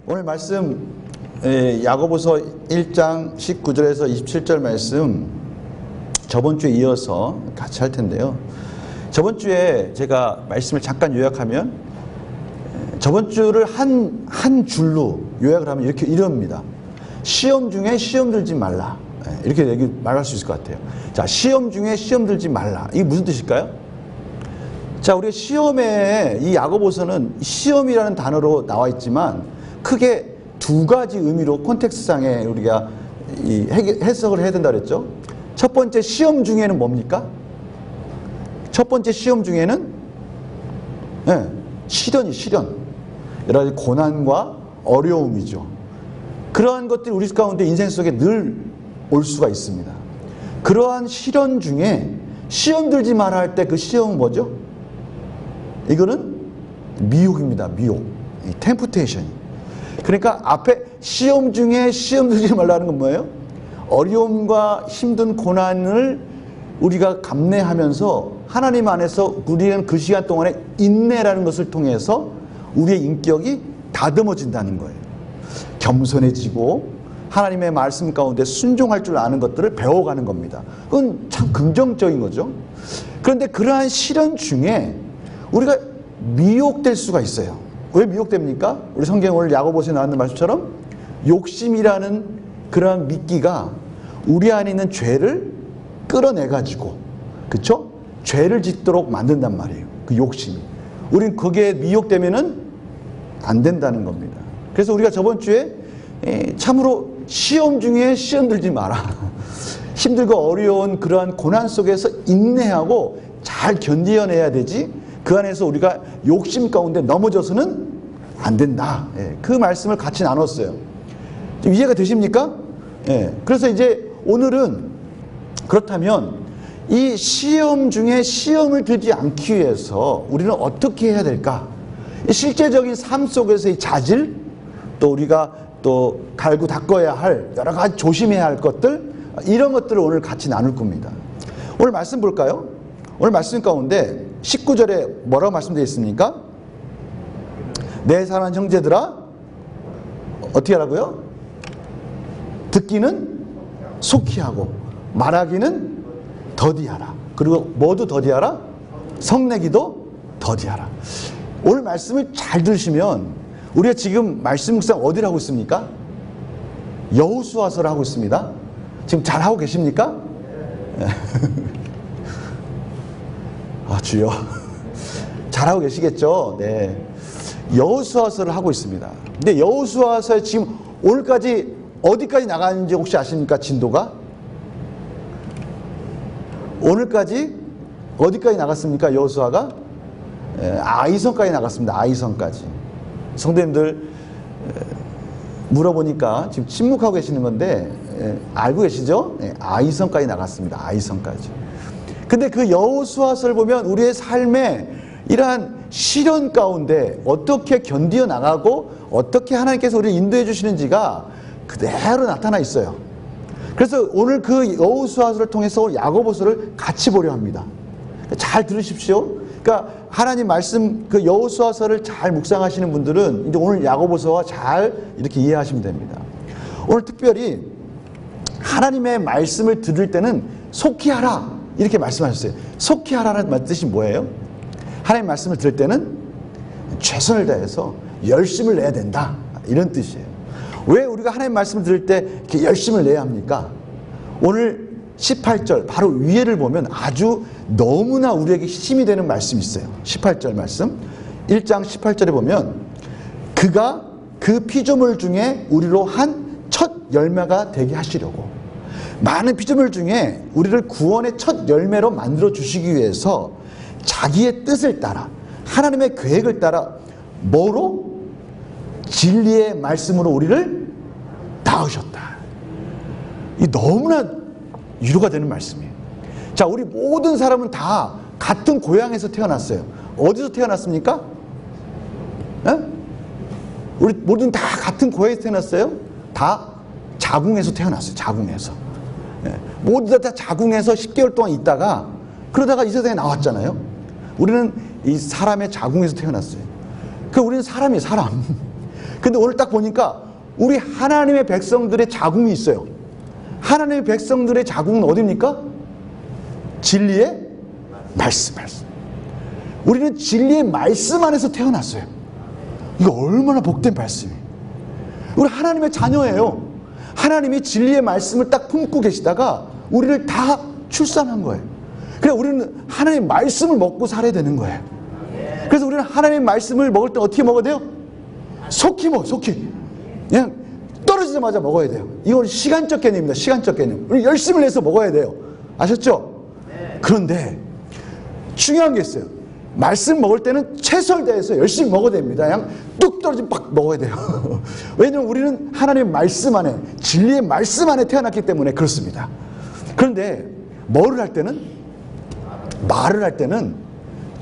오늘 말씀 야고보서 1장 19절에서 27절 말씀 저번 주에 이어서 같이 할 텐데요. 저번 주에 제가 말씀을 잠깐 요약하면 저번 주를 한 줄로 요약을 하면 이럽니다. 시험 중에 시험 들지 말라. 이렇게 말할 수 있을 것 같아요. 자, 시험 중에 시험 들지 말라. 이게 무슨 뜻일까요? 자, 우리가 시험에 이 야고보서는 시험이라는 단어로 나와 있지만 크게 두 가지 의미로 콘텍스트상에 우리가 해석을 해야 된다 그랬죠. 첫 번째 시험 중에는 뭡니까? 첫 번째 시험 중에는 시련. 여러 가지 고난과 어려움이죠. 그러한 것들이 우리 가운데 인생 속에 늘 올 수가 있습니다. 그러한 시련 중에 시험 들지 마라 할 때 그 시험은 뭐죠? 이거는 미혹입니다. 미혹. 템프테이션. 그러니까 앞에 시험 중에 시험 들지 말라는 건 뭐예요? 어려움과 힘든 고난을 우리가 감내하면서 하나님 안에서 우리는 그 시간 동안에 인내라는 것을 통해서 우리의 인격이 다듬어진다는 거예요. 겸손해지고 하나님의 말씀 가운데 순종할 줄 아는 것들을 배워가는 겁니다. 그건 참 긍정적인 거죠. 그런데 그러한 시련 중에 우리가 미혹될 수가 있어요. 왜 미혹됩니까? 우리 성경 오늘 야고보서에 나왔는 말씀처럼 욕심이라는 그러한 미끼가 우리 안에 있는 죄를 끌어내가지고, 그쵸? 죄를 짓도록 만든단 말이에요. 그 욕심이. 우린 거기에 미혹되면은 안 된다는 겁니다. 그래서 우리가 저번 주에 참으로 시험 중에 시험 들지 마라. 힘들고 어려운 그러한 고난 속에서 인내하고 잘 견뎌내야 되지, 그 안에서 우리가 욕심 가운데 넘어져서는 안 된다. 그 말씀을 같이 나눴어요. 좀 이해가 되십니까? 그래서 이제 오늘은 그렇다면 이 시험 중에 시험을 들지 않기 위해서 우리는 어떻게 해야 될까? 실제적인 삶 속에서의 자질, 또 우리가 또 갈고 닦아야 할 여러 가지 조심해야 할 것들, 이런 것들을 오늘 같이 나눌 겁니다. 오늘 말씀 볼까요? 오늘 말씀 가운데 19절에 뭐라고 말씀되어 있습니까? 내 사랑하는 형제들아, 어떻게 하라고요? 듣기는 속히 하고 말하기는 더디하라. 그리고 뭐도 더디하라? 성내기도 더디하라. 오늘 말씀을 잘 들으시면 우리가 지금 말씀 묵상 어디를 하고 있습니까? 여호수아서를 하고 있습니다. 지금 잘 하고 계십니까? 아, 주여. 잘하고 계시겠죠? 네. 여호수아서를 하고 있습니다. 근데 여호수아서에 지금 오늘까지 어디까지 나가는지 혹시 아십니까? 진도가? 오늘까지 어디까지 나갔습니까? 여호수아가? 아이성까지 나갔습니다. 아이성까지. 성도님들 물어보니까 지금 침묵하고 계시는 건데 알고 계시죠? 아이성까지 나갔습니다. 아이성까지. 근데 그 여호수아서를 보면 우리의 삶에 이러한 시련 가운데 어떻게 견디어 나가고 어떻게 하나님께서 우리를 인도해 주시는지가 그대로 나타나 있어요. 그래서 오늘 그 여호수아서를 통해서 야고보서를 같이 보려 합니다. 잘 들으십시오. 그러니까 하나님 말씀 그 여호수아서를 잘 묵상하시는 분들은 이제 오늘 야고보서와 잘 이렇게 이해하시면 됩니다. 오늘 특별히 하나님의 말씀을 들을 때는 속히 하라 이렇게 말씀하셨어요. 속히 하라는 뜻이 뭐예요? 하나님 말씀을 들을 때는 최선을 다해서 열심을 내야 된다, 이런 뜻이에요. 왜 우리가 하나님 말씀을 들을 때 이렇게 열심을 내야 합니까? 오늘 18절 바로 위에를 보면 아주 너무나 우리에게 힘이 되는 말씀이 있어요. 18절 말씀 1장 18절에 보면 그가 그 피조물 중에 우리로 한 첫 열매가 되게 하시려고, 많은 피조물 중에 우리를 구원의 첫 열매로 만들어 주시기 위해서 자기의 뜻을 따라 하나님의 계획을 따라 뭐로? 진리의 말씀으로 우리를 낳으셨다. 이 너무나 위로가 되는 말씀이에요. 자, 우리 모든 사람은 다 같은 고향에서 태어났어요. 어디서 태어났습니까? 우리 모든 다 같은 고향에서 태어났어요? 다 자궁에서 태어났어요. 자궁에서. 모두 다 자궁에서 10개월 동안 있다가 그러다가 이 세상에 나왔잖아요. 우리는 이 사람의 자궁에서 태어났어요. 그 우리는 사람이에요. 사람. 근데 오늘 딱 보니까 우리 하나님의 백성들의 자궁이 있어요. 하나님의 백성들의 자궁은 어디입니까? 진리의 말씀. 우리는 진리의 말씀 안에서 태어났어요. 이거 얼마나 복된 말씀이에요. 우리 하나님의 자녀예요. 하나님이 진리의 말씀을 딱 품고 계시다가 우리를 다 출산한 거예요. 그래 우리는 하나님의 말씀을 먹고 살아야 되는 거예요. 그래서 우리는 하나님의 말씀을 먹을 때 어떻게 먹어야 돼요? 속히 먹어, 속히. 그냥 떨어지자마자 먹어야 돼요. 이건 시간적 개념입니다. 시간적 개념. 우리 열심을 내서 먹어야 돼요. 아셨죠? 그런데 중요한 게 있어요. 말씀 먹을 때는 최선을 다해서 열심히 먹어야 됩니다. 그냥 뚝 떨어지면 팍 먹어야 돼요. 왜냐하면 우리는 하나님의 말씀 안에, 진리의 말씀 안에 태어났기 때문에 그렇습니다. 그런데 말을 할 때는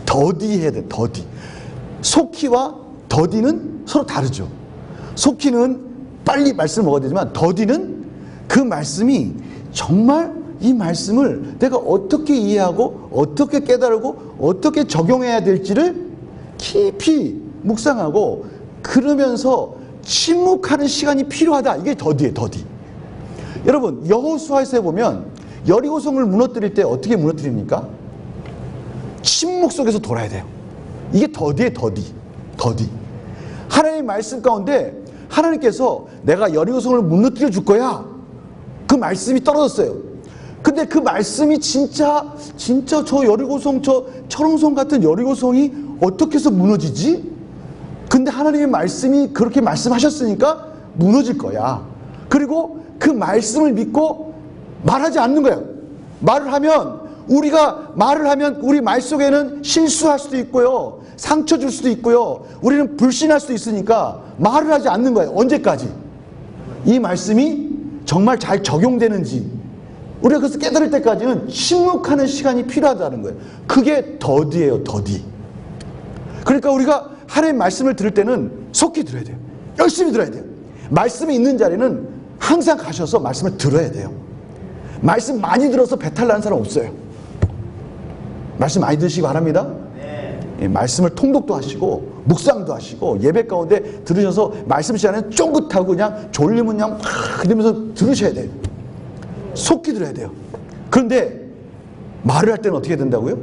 더디해야 돼. 더디. 속히와 더디는 서로 다르죠. 속히는 빨리 말씀을 먹어야 되지만 더디는 그 말씀이 정말 이 말씀을 내가 어떻게 이해하고 어떻게 깨달고 어떻게 적용해야 될지를 깊이 묵상하고 그러면서 침묵하는 시간이 필요하다. 이게 더디예요. 더디. 여러분 여호수아에서 보면 여리고성을 무너뜨릴 때 어떻게 무너뜨립니까? 침묵 속에서 돌아야 돼요. 이게 더디예요. 더디. 하나님의 말씀 가운데 하나님께서 내가 여리고성을 무너뜨려 줄 거야. 그 말씀이 떨어졌어요. 근데 그 말씀이 진짜 저 여리고성, 저 철옹성 같은 여리고성이 어떻게 해서 무너지지? 근데 하나님의 말씀이 그렇게 말씀하셨으니까 무너질 거야. 그리고 그 말씀을 믿고 말하지 않는 거야. 말을 하면 우리 말 속에는 실수할 수도 있고요. 상처 줄 수도 있고요. 우리는 불신할 수도 있으니까 말을 하지 않는 거예요. 언제까지? 이 말씀이 정말 잘 적용되는지 우리가 그것을 깨달을 때까지는 침묵하는 시간이 필요하다는 거예요. 그게 더디예요. 더디. 그러니까 우리가 하나님의 말씀을 들을 때는 속히 들어야 돼요. 열심히 들어야 돼요. 말씀이 있는 자리는 항상 가셔서 말씀을 들어야 돼요. 말씀 많이 들어서 배탈 나는 사람 없어요. 말씀 많이 들으시기 바랍니다. 네. 말씀을 통독도 하시고 묵상도 하시고 예배 가운데 들으셔서 말씀 시간에 쫑긋하고 그냥 졸리면 그냥 막 이러면서 들으셔야 돼요. 속히 들어야 돼요. 그런데 말을 할 때는 어떻게 된다고요?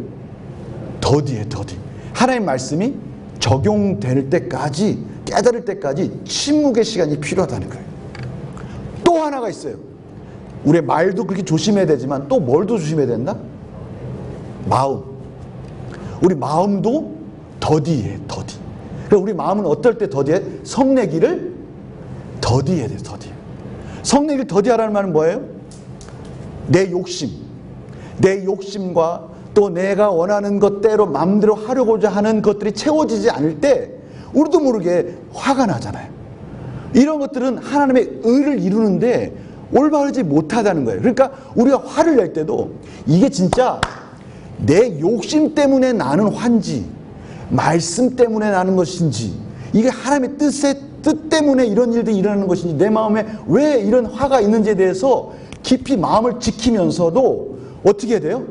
더디예요. 더디. 하나님의 말씀이 적용될 때까지 깨달을 때까지 침묵의 시간이 필요하다는 거예요. 또 하나가 있어요. 우리의 말도 그렇게 조심해야 되지만 또 뭘도 조심해야 된다? 마음. 우리 마음도 더디해. 더디. 그래서 우리 마음은 어떨 때 더디해? 성내기를 더디해야 돼요. 더디. 성내기를 더디하라는 말은 뭐예요? 내 욕심과 또 내가 원하는 것대로 마음대로 하려고자 하는 것들이 채워지지 않을 때 우리도 모르게 화가 나잖아요. 이런 것들은 하나님의 의를 이루는데 올바르지 못하다는 거예요. 그러니까 우리가 화를 낼 때도 이게 진짜 내 욕심 때문에 나는 화인지 말씀 때문에 나는 것인지 이게 하나님의 뜻 때문에 이런 일들이 일어나는 것인지 내 마음에 왜 이런 화가 있는지에 대해서 깊이 마음을 지키면서도 어떻게 해야 돼요?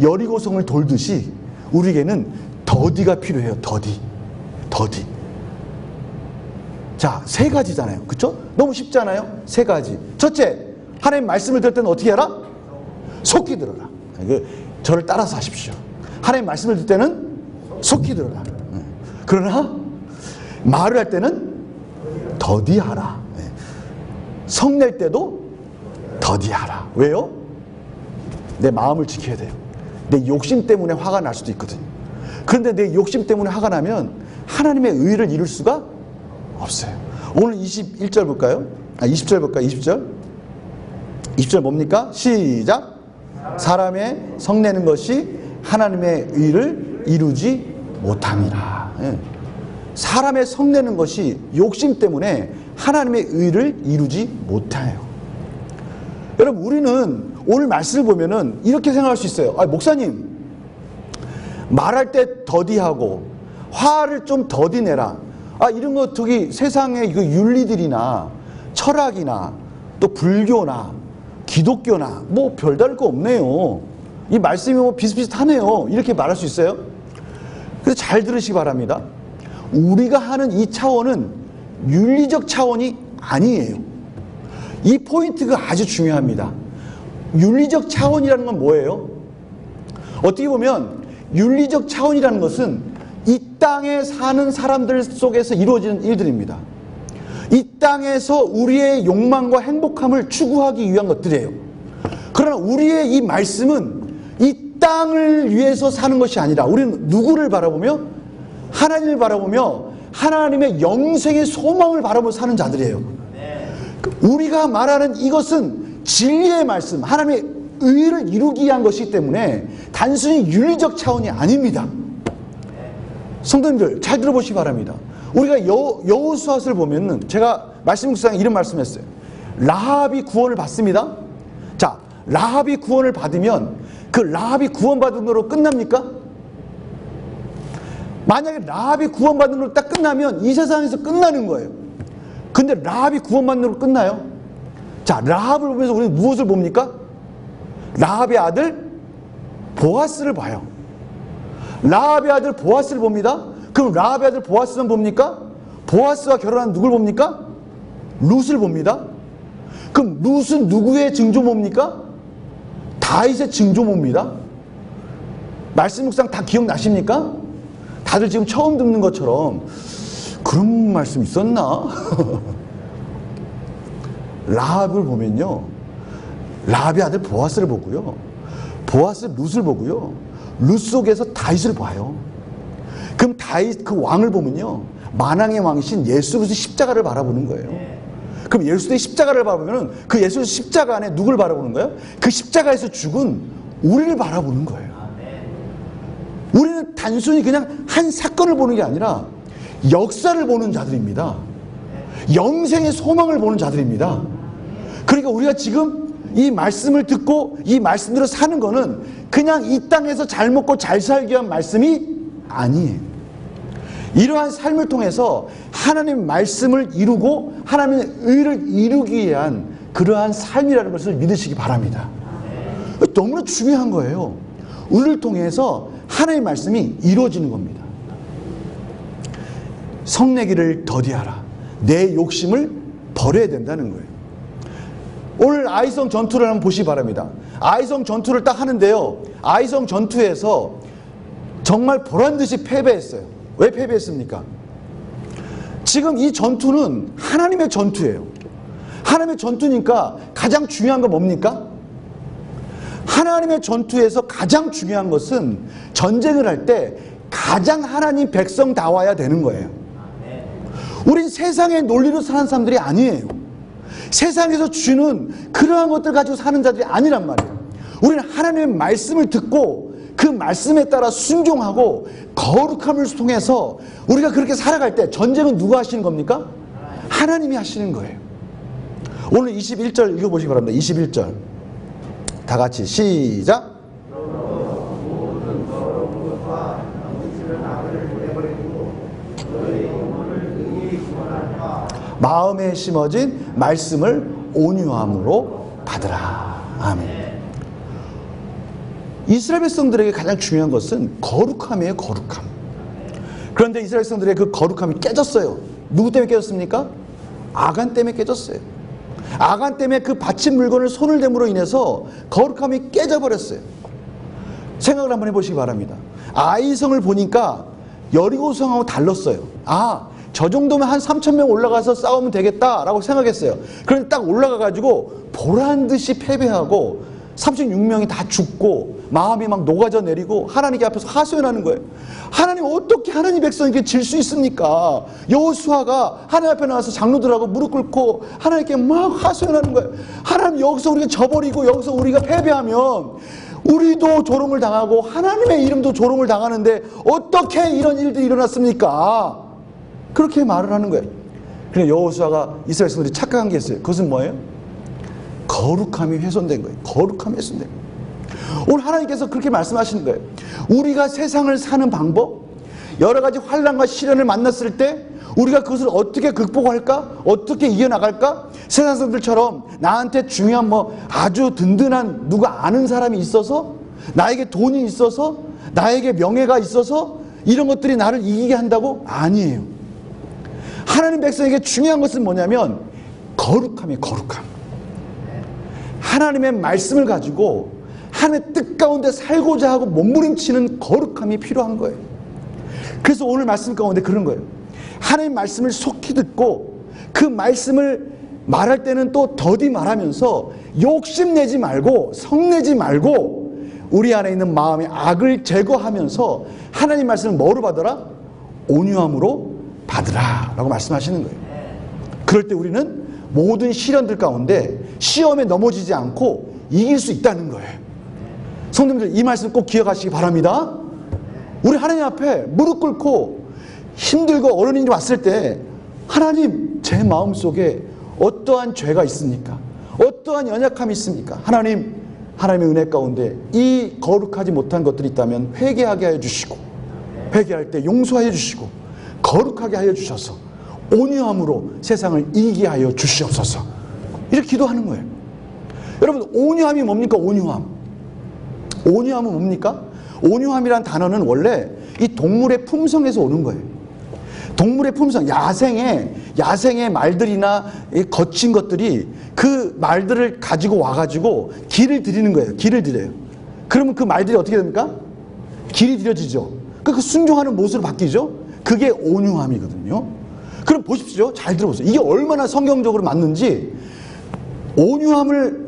여리고성을 돌듯이 우리에게는 더디가 필요해요. 더디. 자, 세 가지잖아요. 그쵸? 너무 쉽잖아요? 세 가지. 첫째, 하나님 말씀을 들을 때는 어떻게 해라? 속히 들어라. 저를 따라서 하십시오. 하나님 말씀을 들을 때는 속히 들어라. 그러나 말을 할 때는 더디하라. 성낼 때도 더디하라. 왜요? 내 마음을 지켜야 돼요. 내 욕심 때문에 화가 날 수도 있거든요. 그런데 내 욕심 때문에 화가 나면 하나님의 의를 이룰 수가 없어요. 오늘 21절 볼까요? 20절 볼까요? 20절. 20절 뭡니까? 시작. 사람의 성내는 것이 하나님의 의를 이루지 못함이라. 사람의 성내는 것이 욕심 때문에 하나님의 의를 이루지 못해요. 여러분, 우리는 오늘 말씀을 보면은 이렇게 생각할 수 있어요. 목사님, 말할 때 더디하고 화를 좀 더디 내라. 이런 거 저기 세상의 그 윤리들이나 철학이나 또 불교나 기독교나 뭐 별다를 거 없네요. 이 말씀이 뭐 비슷비슷하네요. 이렇게 말할 수 있어요. 그래서 잘 들으시기 바랍니다. 우리가 하는 이 차원은 윤리적 차원이 아니에요. 이 포인트가 아주 중요합니다. 윤리적 차원이라는 건 뭐예요? 어떻게 보면 윤리적 차원이라는 것은 이 땅에 사는 사람들 속에서 이루어지는 일들입니다. 이 땅에서 우리의 욕망과 행복함을 추구하기 위한 것들이에요. 그러나 우리의 이 말씀은 이 땅을 위해서 사는 것이 아니라 우리는 누구를 바라보며? 하나님을 바라보며 하나님의 영생의 소망을 바라보며 사는 자들이에요. 우리가 말하는 이것은 진리의 말씀, 하나님의 의를 이루기 위한 것이기 때문에 단순히 윤리적 차원이 아닙니다. 성도님들 잘 들어보시기 바랍니다. 우리가 여호수아서를 보면은 제가 말씀 묵상에 이런 말씀했어요. 라합이 구원을 받습니다. 자, 라합이 구원을 받으면 그 라합이 구원받은 거로 끝납니까? 만약에 라합이 구원받는 걸로 딱 끝나면 이 세상에서 끝나는 거예요. 근데 라합이 구원받는 걸로 끝나요? 자, 라합을 보면서 우리는 무엇을 봅니까? 라합의 아들 보아스를 봐요. 라합의 아들 보아스를 봅니다. 그럼 라합의 아들 보아스는 봅니까? 보아스와 결혼한 누굴 봅니까? 룻을 봅니다. 그럼 룻은 누구의 증조모입니까? 다윗의 증조모입니다. 말씀 묵상 다 기억나십니까? 다들 지금 처음 듣는 것처럼 그런 말씀 있었나? 라합을 보면요, 라합의 아들 보아스를 보고요, 보아스 룻을 보고요, 룻 속에서 다윗을 봐요. 그럼 다윗 그 왕을 보면요, 만왕의 왕이신 예수 그리스도의 십자가를 바라보는 거예요. 그럼 예수의 십자가를 바라보면 그 예수의 십자가 안에 누굴 바라보는 거예요? 그 십자가에서 죽은 우리를 바라보는 거예요. 우리는 단순히 그냥 한 사건을 보는 게 아니라 역사를 보는 자들입니다. 영생의 소망을 보는 자들입니다. 그러니까 우리가 지금 이 말씀을 듣고 이 말씀대로 사는 거는 그냥 이 땅에서 잘 먹고 잘 살기 위한 말씀이 아니에요. 이러한 삶을 통해서 하나님의 말씀을 이루고 하나님의 의를 이루기 위한 그러한 삶이라는 것을 믿으시기 바랍니다. 너무나 중요한 거예요. 우리를 통해서 하나님의 말씀이 이루어지는 겁니다. 성내기를 더디하라. 내 욕심을 버려야 된다는 거예요. 오늘 아이성 전투를 한번 보시기 바랍니다. 아이성 전투를 딱 하는데요, 아이성 전투에서 정말 보란듯이 패배했어요. 왜 패배했습니까? 지금 이 전투는 하나님의 전투예요. 하나님의 전투니까 가장 중요한 건 뭡니까? 하나님의 전투에서 가장 중요한 것은 전쟁을 할 때 가장 하나님 백성다워야 되는 거예요. 우린 세상의 논리로 사는 사람들이 아니에요. 세상에서 주는 그러한 것들 가지고 사는 자들이 아니란 말이에요. 우리는 하나님의 말씀을 듣고 그 말씀에 따라 순종하고 거룩함을 통해서 우리가 그렇게 살아갈 때 전쟁은 누가 하시는 겁니까? 하나님이 하시는 거예요. 오늘 21절 읽어보시기 바랍니다. 21절 다 같이 시작. 마음에 심어진 말씀을 온유함으로 받으라. 아멘. 이스라엘 백성들에게 가장 중요한 것은 거룩함이에요. 거룩함. 그런데 이스라엘 백성들의 그 거룩함이 깨졌어요. 누구 때문에 깨졌습니까? 아간 때문에 깨졌어요. 아간 때문에 그 바친 물건을 손을 댐으로 인해서 거룩함이 깨져버렸어요. 생각을 한번 해보시기 바랍니다. 아이성을 보니까 여리고성하고 달랐어요. 저 정도면 한 3,000명 올라가서 싸우면 되겠다라고 생각했어요. 그런데 딱 올라가가지고 보란듯이 패배하고 36명이 다 죽고 마음이 막 녹아져 내리고 하나님께 앞에서 하소연하는 거예요. 하나님, 어떻게 하나님 백성에게 질 수 있습니까? 여호수아가 하나님 앞에 나와서 장로들하고 무릎 꿇고 하나님께 막 하소연하는 거예요. 하나님, 여기서 우리가 져버리고 여기서 우리가 패배하면 우리도 조롱을 당하고 하나님의 이름도 조롱을 당하는데 어떻게 이런 일들이 일어났습니까? 그렇게 말을 하는 거예요. 그러니까 여호수아가 이스라엘 백성들이 착각한 게 있어요. 그것은 뭐예요? 거룩함이 훼손된 거예요. 거룩함이 훼손된 거예요. 오늘 하나님께서 그렇게 말씀하시는 거예요. 우리가 세상을 사는 방법, 여러 가지 환난과 시련을 만났을 때 우리가 그것을 어떻게 극복할까? 어떻게 이겨나갈까? 세상 사람들처럼 나한테 중요한 아주 든든한 누가 아는 사람이 있어서, 나에게 돈이 있어서, 나에게 명예가 있어서 이런 것들이 나를 이기게 한다고? 아니에요. 하나님 백성에게 중요한 것은 뭐냐면 거룩함이에요. 거룩함. 하나님의 말씀을 가지고 하나님의 뜻 가운데 살고자 하고 몸부림치는 거룩함이 필요한 거예요. 그래서 오늘 말씀 가운데 그런 거예요. 하나님 말씀을 속히 듣고 그 말씀을 말할 때는 또 더디 말하면서 욕심내지 말고 성내지 말고 우리 안에 있는 마음의 악을 제거하면서 하나님 말씀을 뭐로 받아라? 온유함으로 받으라 라고 말씀하시는 거예요. 그럴 때 우리는 모든 시련들 가운데 시험에 넘어지지 않고 이길 수 있다는 거예요. 성도님들 이 말씀 꼭 기억하시기 바랍니다. 우리 하나님 앞에 무릎 꿇고 힘들고 어려운 일이 왔을 때 하나님 제 마음속에 어떠한 죄가 있습니까? 어떠한 연약함이 있습니까? 하나님, 하나님의 은혜 가운데 이 거룩하지 못한 것들이 있다면 회개하게 하여 주시고 회개할 때 용서하여 주시고 거룩하게 하여 주셔서 온유함으로 세상을 이기게 하여 주시옵소서. 이렇게 기도하는 거예요. 여러분 온유함이 뭡니까? 온유함. 온유함은 뭡니까? 온유함이란 단어는 원래 이 동물의 품성에서 오는 거예요. 동물의 품성, 야생의 말들이나 거친 것들이 그 말들을 가지고 와가지고 길을 들이는 거예요. 길을 들여요. 그러면 그 말들이 어떻게 됩니까? 길이 들여지죠. 그 순종하는 모습으로 바뀌죠. 그게 온유함이거든요. 그럼 보십시오. 잘 들어보세요. 이게 얼마나 성경적으로 맞는지. 온유함을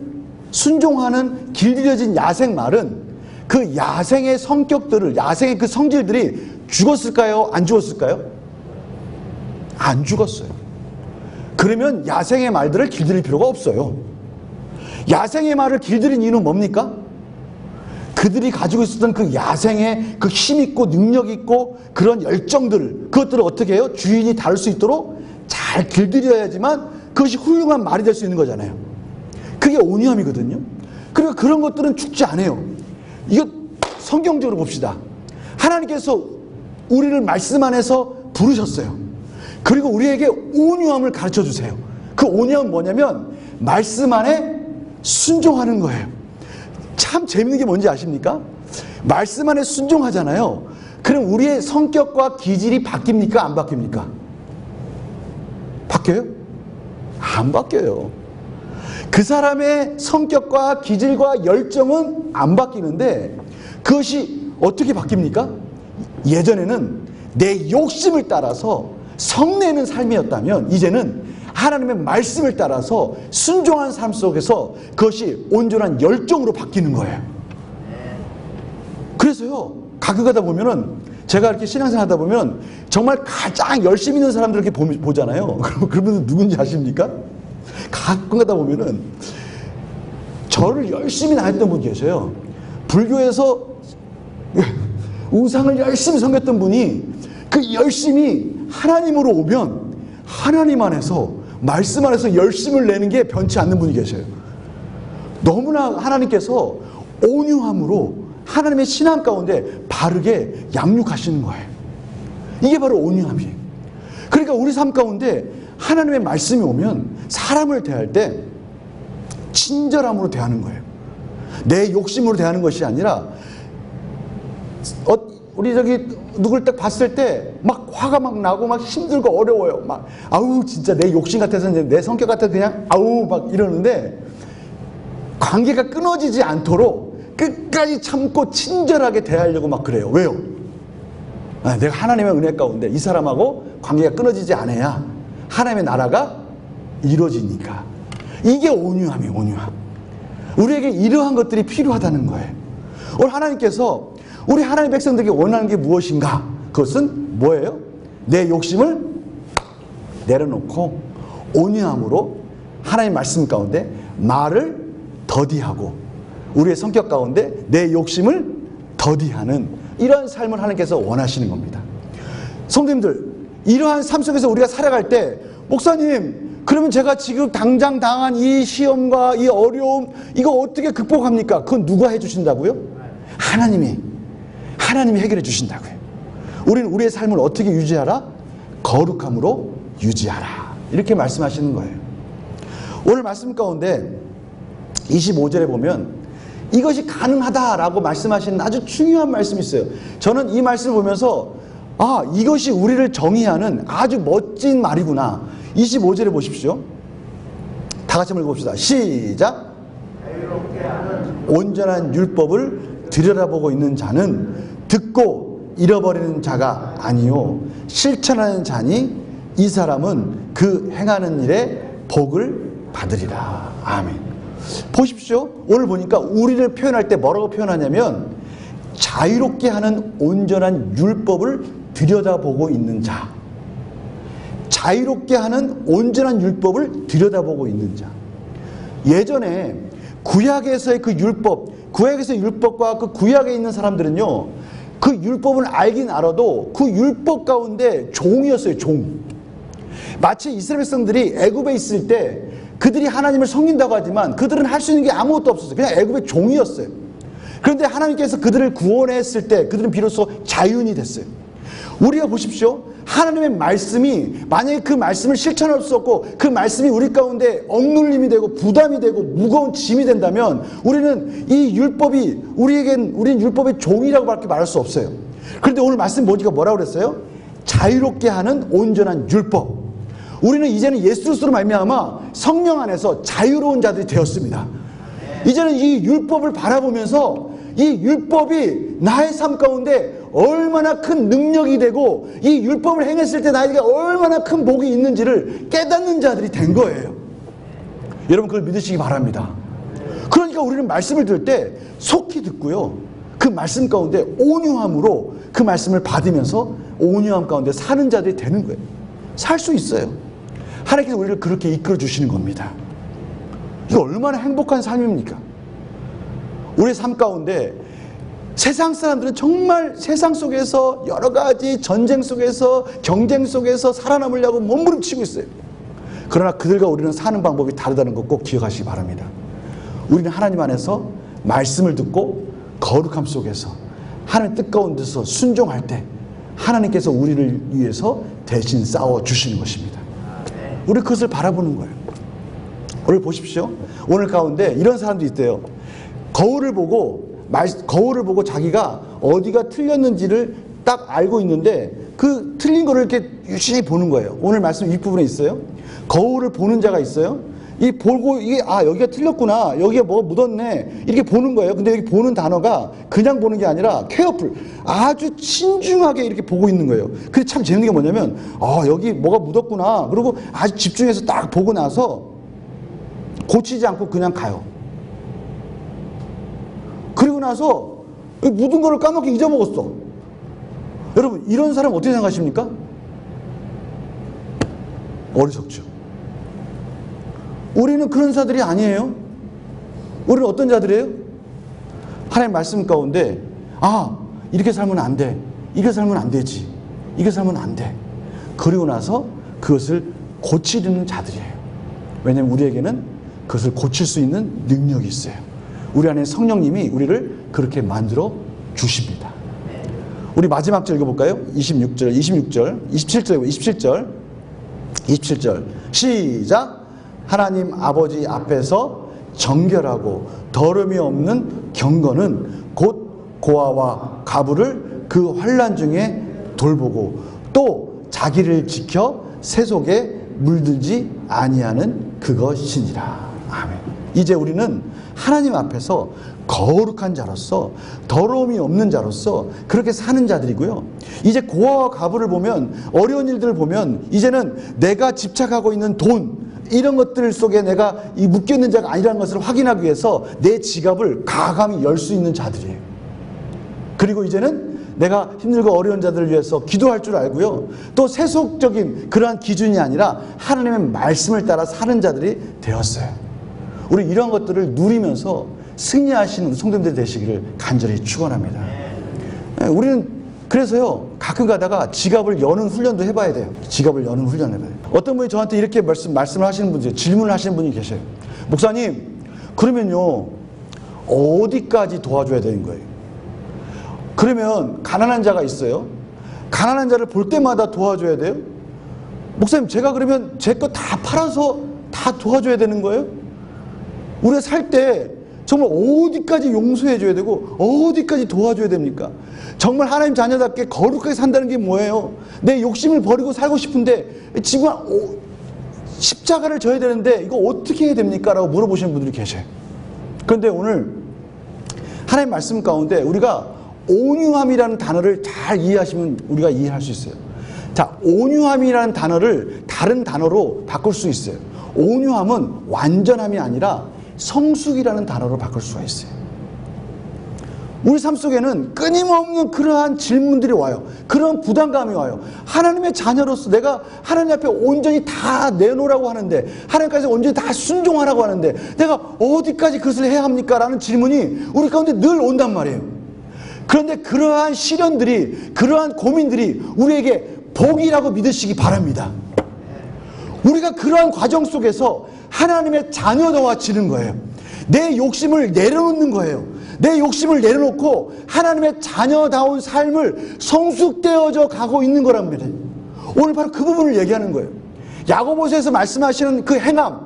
순종하는 길들여진 야생 말은 그 야생의 성격들을, 야생의 그 성질들이 죽었을까요? 안 죽었을까요? 안 죽었어요. 그러면 야생의 말들을 길들일 필요가 없어요. 야생의 말을 길들인 이유는 뭡니까? 그들이 가지고 있었던 그 야생의 그 힘있고 능력있고 그런 열정들을, 그것들을 어떻게 해요? 주인이 다룰 수 있도록 잘 길들여야지만 그것이 훌륭한 말이 될 수 있는 거잖아요. 그게 온유함이거든요. 그리고 그런 것들은 죽지 않아요. 이거 성경적으로 봅시다. 하나님께서 우리를 말씀 안에서 부르셨어요. 그리고 우리에게 온유함을 가르쳐 주세요. 그 온유함은 뭐냐면 말씀 안에 순종하는 거예요. 참 재밌는 게 뭔지 아십니까? 말씀 안에 순종하잖아요. 그럼 우리의 성격과 기질이 바뀝니까? 안 바뀝니까? 바뀌어요? 안 바뀌어요. 그 사람의 성격과 기질과 열정은 안 바뀌는데 그것이 어떻게 바뀝니까? 예전에는 내 욕심을 따라서 성내는 삶이었다면 이제는 하나님의 말씀을 따라서 순종한 삶 속에서 그것이 온전한 열정으로 바뀌는 거예요. 그래서요, 가끔 가다 보면은 제가 이렇게 신앙생활 하다 보면 정말 가장 열심히 있는 사람들 이렇게 보잖아요. 그러면 누군지 아십니까? 가끔 가다 보면은 절을 열심히 다녔던 분 계셔요. 불교에서 우상을 열심히 섬겼던 분이 그 열심히 하나님으로 오면 하나님 안에서 말씀 안에서 열심을 내는 게 변치 않는 분이 계셔요. 너무나 하나님께서 온유함으로 하나님의 신앙 가운데 바르게 양육하시는 거예요. 이게 바로 온유함이에요. 그러니까 우리 삶 가운데 하나님의 말씀이 오면 사람을 대할 때 친절함으로 대하는 거예요. 내 욕심으로 대하는 것이 아니라 우리 누굴 딱 봤을 때 막 화가 막 나고 막 힘들고 어려워요. 막 아우 진짜 내 욕심 같아서 내 성격 같아서 그냥 아우 막 이러는데 관계가 끊어지지 않도록 끝까지 참고 친절하게 대하려고 막 그래요. 왜요? 내가 하나님의 은혜 가운데 이 사람하고 관계가 끊어지지 않아야 하나님의 나라가 이루어지니까. 이게 온유함이에요. 온유함. 우리에게 이러한 것들이 필요하다는 거예요. 오늘 하나님께서 우리 하나님의 백성들에게 원하는 게 무엇인가? 그것은 뭐예요? 내 욕심을 내려놓고 온유함으로 하나님 말씀 가운데 말을 더디하고 우리의 성격 가운데 내 욕심을 더디하는 이러한 삶을 하나님께서 원하시는 겁니다. 성도님들, 이러한 삶 속에서 우리가 살아갈 때 목사님, 그러면 제가 지금 당장 당한 이 시험과 이 어려움 이거 어떻게 극복합니까? 그건 누가 해주신다고요? 하나님이 해결해 주신다고요. 우리는 우리의 삶을 어떻게 유지하라? 거룩함으로 유지하라. 이렇게 말씀하시는 거예요. 오늘 말씀 가운데 25절에 보면 이것이 가능하다라고 말씀하시는 아주 중요한 말씀이 있어요. 저는 이 말씀을 보면서 아, 이것이 우리를 정의하는 아주 멋진 말이구나. 25절에 보십시오. 다 같이 한번 읽어봅시다. 시작. 온전한 율법을 들여다보고 있는 자는 듣고 잃어버리는 자가 아니요 실천하는 자니 이 사람은 그 행하는 일에 복을 받으리라. 아멘. 보십시오. 오늘 보니까 우리를 표현할 때 뭐라고 표현하냐면 자유롭게 하는 온전한 율법을 들여다보고 있는 자. 자유롭게 하는 온전한 율법을 들여다보고 있는 자. 예전에 구약에서의 그 율법, 구약에서의 율법과 그 구약에 있는 사람들은요, 그 율법을 알긴 알아도 그 율법 가운데 종이었어요, 종. 마치 이스라엘 백성들이 애굽에 있을 때 그들이 하나님을 섬긴다고 하지만 그들은 할 수 있는 게 아무것도 없었어요. 그냥 애굽의 종이었어요. 그런데 하나님께서 그들을 구원했을 때 그들은 비로소 자유인이 됐어요. 우리가 보십시오. 하나님의 말씀이 만약에 그 말씀을 실천할 수 없고 그 말씀이 우리 가운데 억눌림이 되고 부담이 되고 무거운 짐이 된다면 우리는 이 율법이 우리는 율법의 종이라고 밖에 말할 수 없어요. 그런데 오늘 말씀 뭐라고 그랬어요? 자유롭게 하는 온전한 율법. 우리는 이제는 예수 그리스도로 말미암아 성령 안에서 자유로운 자들이 되었습니다. 이제는 이 율법을 바라보면서 이 율법이 나의 삶 가운데 얼마나 큰 능력이 되고 이 율법을 행했을 때 나에게 얼마나 큰 복이 있는지를 깨닫는 자들이 된 거예요. 여러분 그걸 믿으시기 바랍니다. 그러니까 우리는 말씀을 들을 때 속히 듣고요. 그 말씀 가운데 온유함으로 그 말씀을 받으면서 온유함 가운데 사는 자들이 되는 거예요. 살 수 있어요. 하나님께서 우리를 그렇게 이끌어 주시는 겁니다. 이거 얼마나 행복한 삶입니까? 우리의 삶 가운데 세상 사람들은 정말 세상 속에서 여러 가지 전쟁 속에서 경쟁 속에서 살아남으려고 몸부림치고 있어요. 그러나 그들과 우리는 사는 방법이 다르다는 것 꼭 기억하시기 바랍니다. 우리는 하나님 안에서 말씀을 듣고 거룩함 속에서 하나님 뜻 가운데서 순종할 때 하나님께서 우리를 위해서 대신 싸워주시는 것입니다. 우리 그것을 바라보는 거예요. 오늘 보십시오. 오늘 가운데 이런 사람도 있대요. 거울을 보고 자기가 어디가 틀렸는지를 딱 알고 있는데 그 틀린 거를 이렇게 유심히 보는 거예요. 오늘 말씀 윗부분에 있어요. 거울을 보는 자가 있어요. 여기가 틀렸구나. 여기에 뭐가 묻었네. 이렇게 보는 거예요. 근데 여기 보는 단어가 그냥 보는 게 아니라 케어풀. 아주 신중하게 이렇게 보고 있는 거예요. 근데 참 재밌는 게 뭐냐면, 여기 뭐가 묻었구나. 그리고 아주 집중해서 딱 보고 나서 고치지 않고 그냥 가요. 그리고 나서 묻은 거를 까먹고 잊어먹었어. 여러분 이런 사람 어떻게 생각하십니까? 어리석죠. 우리는 그런 자들이 아니에요. 우리는 어떤 자들이에요? 하나님 말씀 가운데 이렇게 살면 안 돼. 이렇게 살면 안 되지. 이렇게 살면 안 돼. 그리고 나서 그것을 고치려는 자들이에요. 왜냐하면 우리에게는 그것을 고칠 수 있는 능력이 있어요. 우리 안에 성령님이 우리를 그렇게 만들어 주십니다. 우리 마지막 절 읽어볼까요? 27절 시작. 하나님 아버지 앞에서 정결하고 더러움이 없는 경건은 곧 고아와 가부를 그 환난 중에 돌보고 또 자기를 지켜 세속에 물들지 아니하는 그것이니라. 아멘. 이제 우리는 하나님 앞에서 거룩한 자로서 더러움이 없는 자로서 그렇게 사는 자들이고요. 이제 고아와 가부를 보면 어려운 일들을 보면 이제는 내가 집착하고 있는 돈 이런 것들 속에 내가 묶여있는 자가 아니라는 것을 확인하기 위해서 내 지갑을 과감히 열 수 있는 자들이에요. 그리고 이제는 내가 힘들고 어려운 자들을 위해서 기도할 줄 알고요. 또 세속적인 그러한 기준이 아니라 하나님의 말씀을 따라 사는 자들이 되었어요. 우리 이런 것들을 누리면서 승리하시는 성도님들 되시기를 간절히 축원합니다. 우리는 그래서요 가끔 가다가 지갑을 여는 훈련도 해봐야 돼요. 지갑을 여는 훈련 해봐야 돼요. 어떤 분이 저한테 이렇게 말씀을 하시는 분들, 질문을 하시는 분이 계셔요. 목사님, 그러면요 어디까지 도와줘야 되는 거예요? 그러면 가난한 자가 있어요. 가난한 자를 볼 때마다 도와줘야 돼요? 목사님, 제가 그러면 제 거 다 팔아서 다 도와줘야 되는 거예요? 우리가 살 때 정말 어디까지 용서해 줘야 되고 어디까지 도와줘야 됩니까? 정말 하나님 자녀답게 거룩하게 산다는 게 뭐예요? 내 욕심을 버리고 살고 싶은데 지금 십자가를 져야 되는데 이거 어떻게 해야 됩니까? 라고 물어보시는 분들이 계셔요. 그런데 오늘 하나님 말씀 가운데 우리가 온유함이라는 단어를 잘 이해하시면 우리가 이해할 수 있어요. 자, 온유함이라는 단어를 다른 단어로 바꿀 수 있어요. 온유함은 완전함이 아니라 성숙이라는 단어로 바꿀 수가 있어요. 우리 삶 속에는 끊임없는 그러한 질문들이 와요. 그런 부담감이 와요. 하나님의 자녀로서 내가 하나님 앞에 온전히 다 내놓으라고 하는데, 하나님까지 온전히 다 순종하라고 하는데 내가 어디까지 그것을 해야 합니까? 라는 질문이 우리 가운데 늘 온단 말이에요. 그런데 그러한 시련들이, 그러한 고민들이 우리에게 복이라고 믿으시기 바랍니다. 우리가 그러한 과정 속에서 하나님의 자녀다워지는 거예요. 내 욕심을 내려놓는 거예요. 내 욕심을 내려놓고 하나님의 자녀다운 삶을 성숙되어져 가고 있는 거랍니다. 오늘 바로 그 부분을 얘기하는 거예요. 야고보서에서 말씀하시는 그 행함,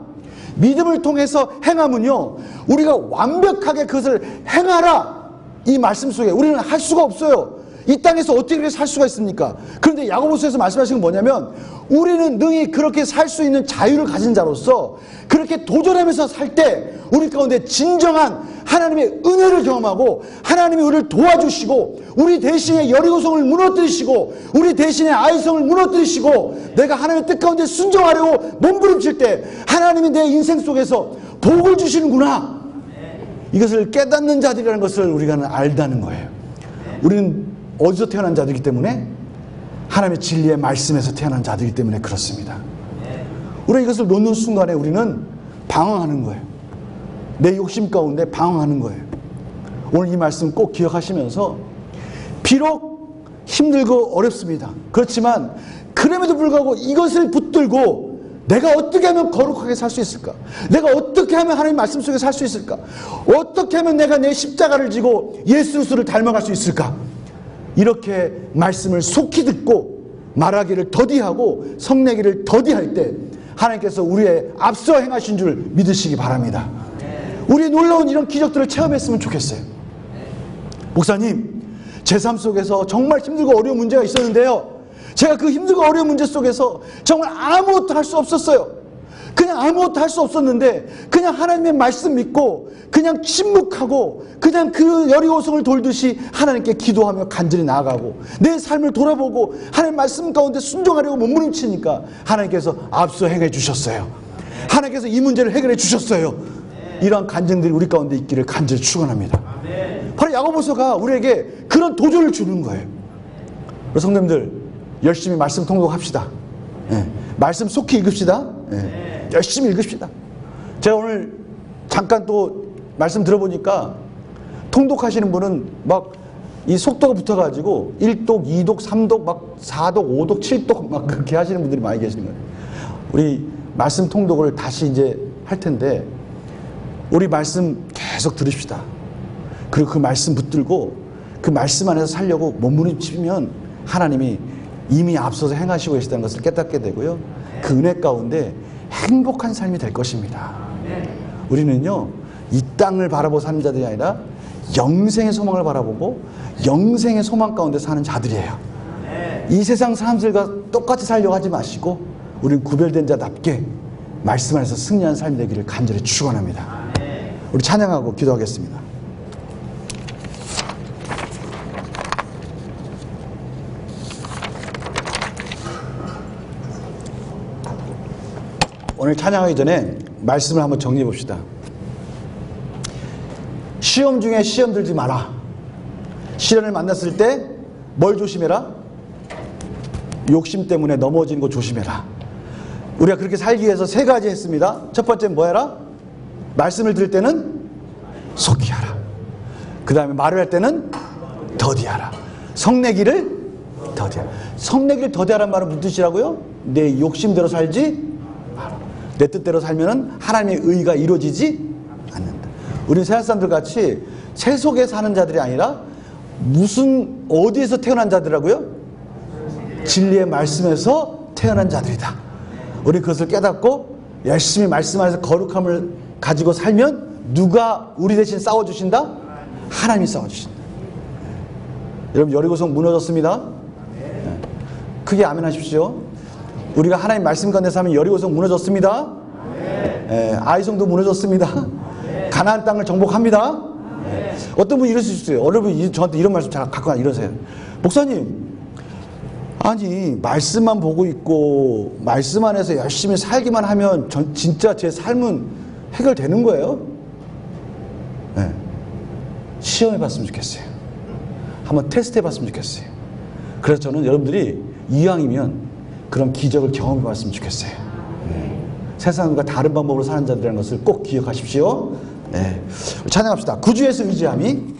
믿음을 통해서 행함은요, 우리가 완벽하게 그것을 행하라, 이 말씀 속에 우리는 할 수가 없어요. 이 땅에서 어떻게 그렇게 살 수가 있습니까? 그런데 야고보서에서 말씀하시는 건 뭐냐면, 우리는 능히 그렇게 살 수 있는 자유를 가진 자로서 그렇게 도전하면서 살 때 우리 가운데 진정한 하나님의 은혜를 경험하고 하나님이 우리를 도와주시고 우리 대신에 여리고성을 무너뜨리시고 우리 대신에 아이성을 무너뜨리시고 내가 하나님의 뜻 가운데 순종하려고 몸부림칠 때 하나님이 내 인생 속에서 복을 주시는구나, 이것을 깨닫는 자들이라는 것을 우리가 알다는 거예요. 우리는 어디서 태어난 자들이기 때문에? 하나님의 진리의 말씀에서 태어난 자들이기 때문에 그렇습니다. 우리가 이것을 놓는 순간에 우리는 방황하는 거예요. 내 욕심 가운데 방황하는 거예요. 오늘 이 말씀 꼭 기억하시면서, 비록 힘들고 어렵습니다. 그렇지만 그럼에도 불구하고 이것을 붙들고 내가 어떻게 하면 거룩하게 살 수 있을까? 내가 어떻게 하면 하나님 말씀 속에 살 수 있을까? 어떻게 하면 내가 내 십자가를 지고 예수 그리스도를 닮아갈 수 있을까? 이렇게 말씀을 속히 듣고 말하기를 더디하고 성내기를 더디할 때 하나님께서 우리의 앞서 행하신 줄 믿으시기 바랍니다. 우리의 놀라운 이런 기적들을 체험했으면 좋겠어요. 목사님, 제 삶 속에서 정말 힘들고 어려운 문제가 있었는데요, 제가 그 힘들고 어려운 문제 속에서 정말 아무것도 할 수 없었어요. 그냥 아무것도 할 수 없었는데 그냥 하나님의 말씀 믿고 그냥 침묵하고 그냥 그 여리고성을 돌듯이 하나님께 기도하며 간절히 나아가고 내 삶을 돌아보고 하나님 말씀 가운데 순종하려고 몸부림치니까 하나님께서 앞서 행해 주셨어요. 하나님께서 이 문제를 해결해 주셨어요. 이러한 간증들이 우리 가운데 있기를 간절히 축원합니다. 바로 야고보서가 우리에게 그런 도전을 주는 거예요. 우리 성도님들, 열심히 말씀 통독합시다. 말씀 속히 읽읍시다. 열심히 읽읍시다. 제가 오늘 잠깐 또 말씀 들어보니까 통독하시는 분은 막 이 속도가 붙어가지고 1독, 2독, 3독, 막 4독, 5독, 7독 막 그렇게 하시는 분들이 많이 계시는 거예요. 우리 말씀 통독을 다시 이제 할 텐데 우리 말씀 계속 들읍시다. 그리고 그 말씀 붙들고 그 말씀 안에서 살려고 몸부림치면 하나님이 이미 앞서서 행하시고 계시다는 것을 깨닫게 되고요, 그 은혜 가운데 행복한 삶이 될 것입니다. 우리는요, 이 땅을 바라보고 사는 자들이 아니라 영생의 소망을 바라보고 영생의 소망 가운데 사는 자들이에요. 이 세상 사람들과 똑같이 살려고 하지 마시고 우리는 구별된 자답게 말씀 안에서 승리하는 삶이 되기를 간절히 축원합니다. 우리 찬양하고 기도하겠습니다. 오늘 찬양하기 전에 말씀을 한번 정리해 봅시다. 시험 중에 시험 들지 마라. 시련을 만났을 때 뭘 조심해라? 욕심 때문에 넘어지는 거 조심해라. 우리가 그렇게 살기 위해서 세 가지 했습니다. 첫 번째는 뭐 해라? 말씀을 들을 때는 속히 하라. 그 다음에 말을 할 때는 더디하라. 성내기를 더디하라. 성내기를 더디하라는 말은 무슨 뜻이라고요? 내 욕심대로 살지 마라. 내 뜻대로 살면은 하나님의 의가 이루어지지 않는다. 우리는 세상 사람들 같이 세속에 사는 자들이 아니라 무슨 어디에서 태어난 자들이라고요? 진리의 말씀에서 태어난 자들이다. 우리 그것을 깨닫고 열심히 말씀 안에서 거룩함을 가지고 살면 누가 우리 대신 싸워주신다? 하나님이 싸워주신다. 여러분, 여리고성 무너졌습니다. 크게 아멘 하십시오. 우리가 하나님 말씀 가운데서 하면 여리고성 무너졌습니다. 아이성도 무너졌습니다. 가나안 땅을 정복합니다. 어떤 분이 이럴 수 있어요. 여러분, 저한테 이런 말씀 잘 갖고 이러세요. 목사님, 아니 말씀만 보고 있고 말씀 안에서 열심히 살기만 하면 진짜 제 삶은 해결되는 거예요? 네. 시험해 봤으면 좋겠어요. 한번 테스트 해봤으면 좋겠어요. 그래서 저는 여러분들이 이왕이면 그런 기적을 경험해 봤으면 좋겠어요. 세상과 다른 방법으로 사는 자들이라는 것을 꼭 기억하십시오. 네. 찬양합시다. 구주에서 의지함이